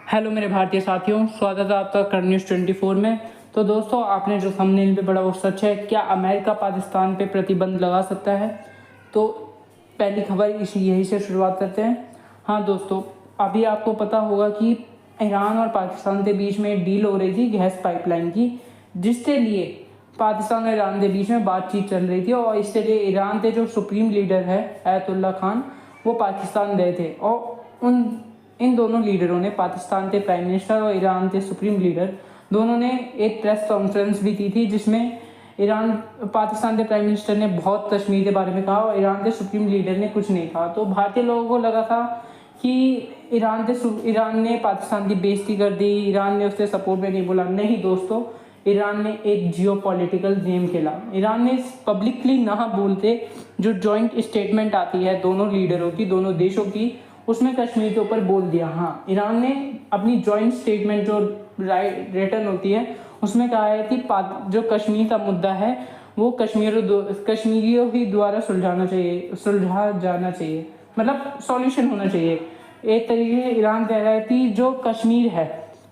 Hello मेरे भारतीय साथियों, स्वागत है आपका कर न्यूज़ 24 में। तो दोस्तों, आपने जो थंबनेल पे पढ़ा वो सच है। क्या अमेरिका पाकिस्तान पे प्रतिबंध लगा सकता है? तो पहली खबर यही से शुरुआत करते हैं। हाँ दोस्तों, अभी आपको पता होगा कि ईरान और पाकिस्तान के बीच में डील हो रही थी गैस पाइपलाइन की, जिसके लिए पाकिस्तान और ईरान के बीच में बातचीत चल रही थी। और इसके लिए ईरान के जो सुप्रीम लीडर है अयतुल्ला खान, वो पाकिस्तान गए थे। और इन दोनों लीडरों ने, पाकिस्तान के प्राइम मिनिस्टर और ईरान के सुप्रीम लीडर, दोनों ने एक प्रेस कॉन्फ्रेंस भी की थी, जिसमें पाकिस्तान के प्राइम मिनिस्टर ने बहुत कश्मीर के बारे में कहा और ईरान के सुप्रीम लीडर ने कुछ नहीं कहा। तो भारतीय लोगों को लगा था कि ईरान ने पाकिस्तान की बेइज्जती कर दी, ईरान ने उसके सपोर्ट में नहीं बोला। नहीं दोस्तों, ईरान ने एक जियोपॉलिटिकल गेम खेला। ईरान ने पब्लिकली ना बोलते जो जॉइंट स्टेटमेंट आती है दोनों लीडरों की, दोनों देशों की, उसमें कश्मीर के ऊपर बोल दिया। हाँ, ईरान ने अपनी जॉइंट स्टेटमेंट जो रिटर्न होती है उसमें कहा है कि जो कश्मीर का मुद्दा है वो कश्मीरियों ही द्वारा सुलझा जाना चाहिए, मतलब सॉल्यूशन होना चाहिए। एक तरीके से ईरान कह रहा है कि जो कश्मीर है,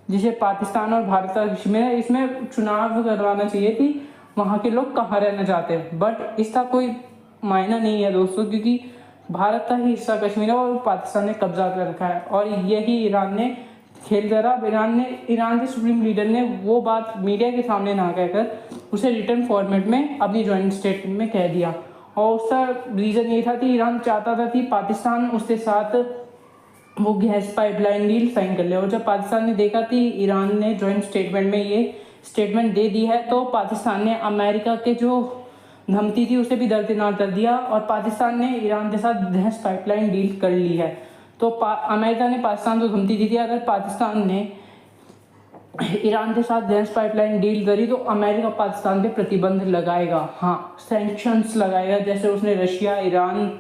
जिसे पाकिस्तान और भारत का कश्मीर है, इसमें चुनाव करवाना चाहिए कि वहाँ के लोग कहाँ रहना चाहते हैं। बट इसका कोई मायना नहीं है दोस्तों, क्योंकि भारत का ही हिस्सा कश्मीर है और पाकिस्तान ने कब्जा कर रखा है। और यही ईरान ने खेल करा। ईरान के सुप्रीम लीडर ने वो बात मीडिया के सामने ना कहकर उसे रिटर्न फॉर्मेट में अपनी जॉइंट स्टेटमेंट में कह दिया। और उसका रीज़न ये था कि ईरान चाहता था कि पाकिस्तान उसके साथ वो गैस पाइपलाइन डील साइन कर ले। और जब पाकिस्तान ने देखा कि ईरान ने जॉइंट स्टेटमेंट में ये स्टेटमेंट दे दी है, तो पाकिस्तान ने अमेरिका के जो धमकी थी उसे भी दरकिनार कर दिया और पाकिस्तान ने ईरान के साथ गैस पाइपलाइन डील कर ली है। तो अमेरिका ने पाकिस्तान को धमकी दी थी, अगर पाकिस्तान ने ईरान के साथ गैस पाइपलाइन डील करी तो अमेरिका पाकिस्तान पे प्रतिबंध लगाएगा। हाँ, सैंक्शंस लगाएगा, जैसे उसने रशिया, ईरान,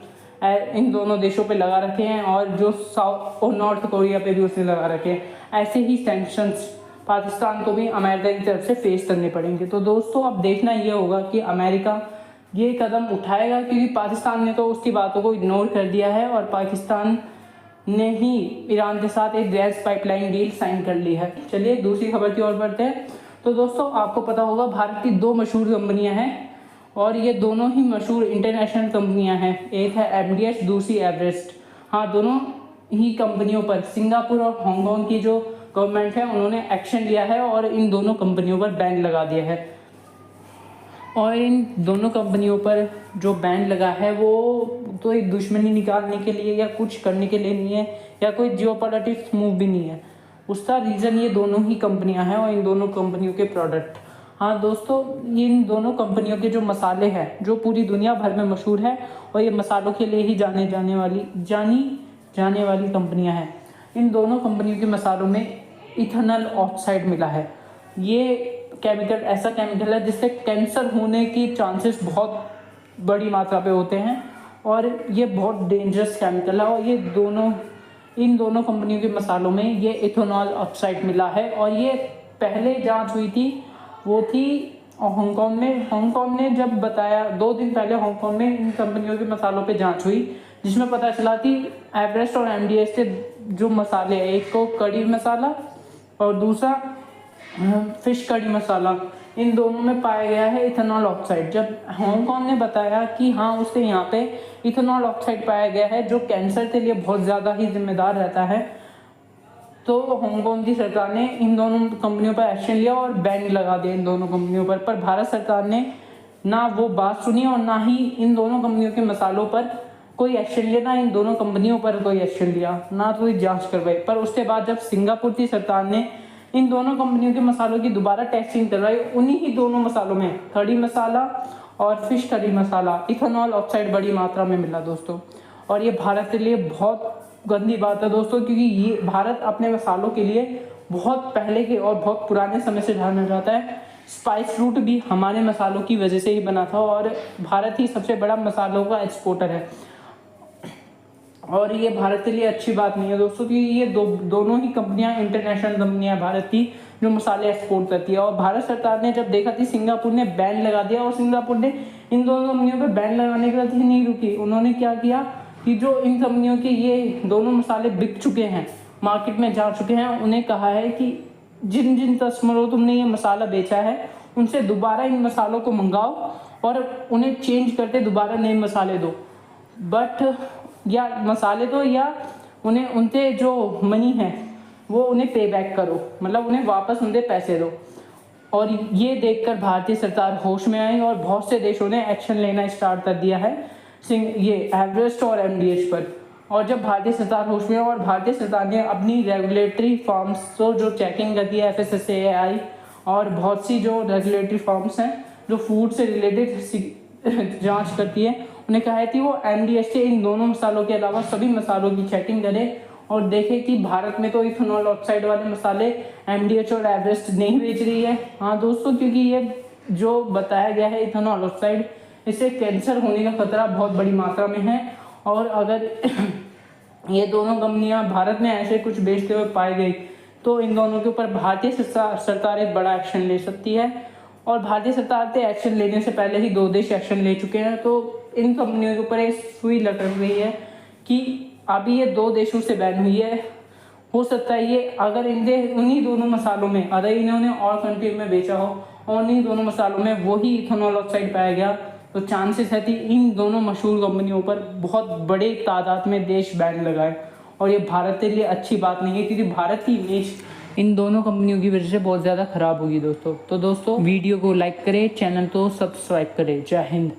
इन दोनों देशों पे लगा रखे हैं और जो साउथ और नॉर्थ कोरिया पे भी उसने लगा रखे हैं। ऐसे ही सैंक्शंस पाकिस्तान को भी अमेरिका की तरफ से फेस करने पड़ेंगे। तो दोस्तों, अब देखना ये होगा कि अमेरिका ये कदम उठाएगा, क्योंकि पाकिस्तान ने तो उसकी बातों को इग्नोर कर दिया है और पाकिस्तान ने ही ईरान के साथ एक गैस पाइपलाइन डील साइन कर ली है। चलिए दूसरी खबर की ओर बढ़ते हैं। तो दोस्तों, आपको पता होगा भारत की दो मशहूर कंपनियां हैं और ये दोनों ही मशहूर इंटरनेशनल कंपनियां हैं। एक है एमडीएच, दूसरी एवरेस्ट। हाँ, दोनों ही कंपनियों पर सिंगापुर और हांगकांग की जो गवर्नमेंट है उन्होंने एक्शन लिया है और इन दोनों कंपनियों पर बैन लगा दिया है। और इन दोनों कंपनियों पर जो बैन लगा है वो तो एक दुश्मनी निकालने के लिए या कुछ करने के लिए नहीं है, या कोई जियोपॉलिटिक्स मूव भी नहीं है। उसका रीज़न ये दोनों ही कंपनियां हैं और इन दोनों कंपनियों के प्रोडक्ट। हाँ दोस्तों, इन दोनों कंपनियों के जो मसाले हैं जो पूरी दुनिया भर में मशहूर है और ये मसालों के लिए ही जानी जाने वाली कंपनियां हैं। इन दोनों कंपनियों के मसालों में इथेनॉल ऑक्साइड मिला है। ये केमिकल ऐसा केमिकल है जिससे कैंसर होने की चांसेस बहुत बड़ी मात्रा पे होते हैं और ये बहुत डेंजरस केमिकल है। और इन दोनों कंपनियों के मसालों में ये इथेनॉल ऑक्साइड मिला है। और ये पहले जांच हुई थी, वो थी हांगकांग में। हांगकांग ने जब बताया 2 दिन पहले, हांगकांग में इन कंपनियों के मसालों पे जांच हुई, जिसमें पता चला कि एवरेस्ट और एमडीएच के जो मसाले हैं, एक को कड़ी मसाला और दूसरा फिश कड़ी मसाला, इन दोनों में पाया गया है इथेनॉल ऑक्साइड। जब हांगकांग ने बताया कि हाँ उसके यहाँ पे इथेनॉल ऑक्साइड पाया गया है जो कैंसर के लिए बहुत ज़्यादा ही जिम्मेदार रहता है, तो हांगकांग की सरकार ने इन दोनों कंपनियों पर एक्शन लिया और बैन लगा दिया इन दोनों कंपनियों पर। भारत सरकार ने ना वो बात सुनी और ना ही इन दोनों कंपनियों के मसालों पर कोई एक्शन लिया, ना इन दोनों कंपनियों पर कोई एक्शन लिया, ना कोई जांच करवाई। पर उसके बाद जब सिंगापुर की सरकार ने इन दोनों कंपनियों के मसालों की दोबारा टेस्टिंग करवाई, उन्हीं ही दोनों मसालों में, कड़ी मसाला और फिश कड़ी मसाला, इथेनॉल ऑक्साइड बड़ी मात्रा में मिला दोस्तों। और ये भारत के लिए बहुत गंदी बात है दोस्तों, क्योंकि ये भारत अपने मसालों के लिए बहुत पहले के और बहुत पुराने समय से जाना जाता है। स्पाइस रूट भी हमारे मसालों की वजह से ही बना था और भारत ही सबसे बड़ा मसालों का एक्सपोर्टर है। और ये भारत के लिए अच्छी बात नहीं है दोस्तों, कि ये दोनों ही कंपनियां इंटरनेशनल कंपनियां भारत की जो मसाले एक्सपोर्ट करती है। और भारत सरकार ने जब देखा कि सिंगापुर ने बैन लगा दिया, और सिंगापुर ने इन दोनों कंपनियों पर बैन लगाने के बाद ही नहीं रुकी, उन्होंने क्या किया कि जो इन कंपनियों के ये दोनों मसाले बिक चुके हैं मार्केट में जा चुके हैं, उन्हें कहा है कि जिन जिन कस्टमरों तुमने ये मसाला बेचा है उनसे दोबारा इन मसालों को मंगाओ और उन्हें चेंज करके दोबारा नए मसाले दो, बट या मसाले दो या उन्हें उनके जो मनी है वो उन्हें पे बैक करो, मतलब उन्हें वापस उनके पैसे दो। और ये देखकर भारतीय सरकार होश में आई और बहुत से देशों ने एक्शन लेना स्टार्ट कर दिया है ये एवरेस्ट और एमडीएच पर। और जब भारतीय सरकार होश में और भारतीय सरकार ने अपनी रेगुलेटरी फॉर्म्स तो जो चेकिंग करती है FSSAI और बहुत सी जो रेगुलेटरी फॉर्म्स हैं जो फूड से रिलेटेड जांच करती है, उन्हें कहा है कि वो एमडीएच से इन दोनों मसालों के अलावा सभी मसालों की चेकिंग करें और देखें कि भारत में तो इथेनॉल ऑक्साइड वाले मसाले एमडीएच और एवरेस्ट नहीं बेच रही है। हाँ दोस्तों, क्योंकि ये जो बताया गया है इथेनॉल ऑक्साइड, इससे कैंसर होने का खतरा बहुत बड़ी मात्रा में है। और अगर ये दोनों कंपनियां भारत में ऐसे कुछ बेचते हुए पाई गई तो इन दोनों के ऊपर भारतीय सरकार एक बड़ा एक्शन ले सकती है। और भारतीय सरकार के एक्शन लेने से पहले ही 2 देश एक्शन ले चुके हैं, तो इन कंपनियों के ऊपर एक सुई लटक रही है कि अभी ये 2 देशों से बैन हुई है, हो सकता है ये अगर उन्हीं दोनों मसालों में अगर इन्होंने और कंट्री में बेचा हो और उन्हीं दोनों मसालों में वही इथेनॉल ऑक्साइड पाया गया तो चांसेस है कि इन दोनों मशहूर कंपनियों पर बहुत बड़े तादाद में देश बैन लगाए। और ये भारत के लिए अच्छी बात नहीं है, क्योंकि भारत की इमेज इन दोनों कंपनियों की वजह से बहुत ज़्यादा खराब होगी दोस्तों। तो दोस्तों वीडियो को लाइक करें, चैनल को सब्सक्राइब करें। जय हिंद।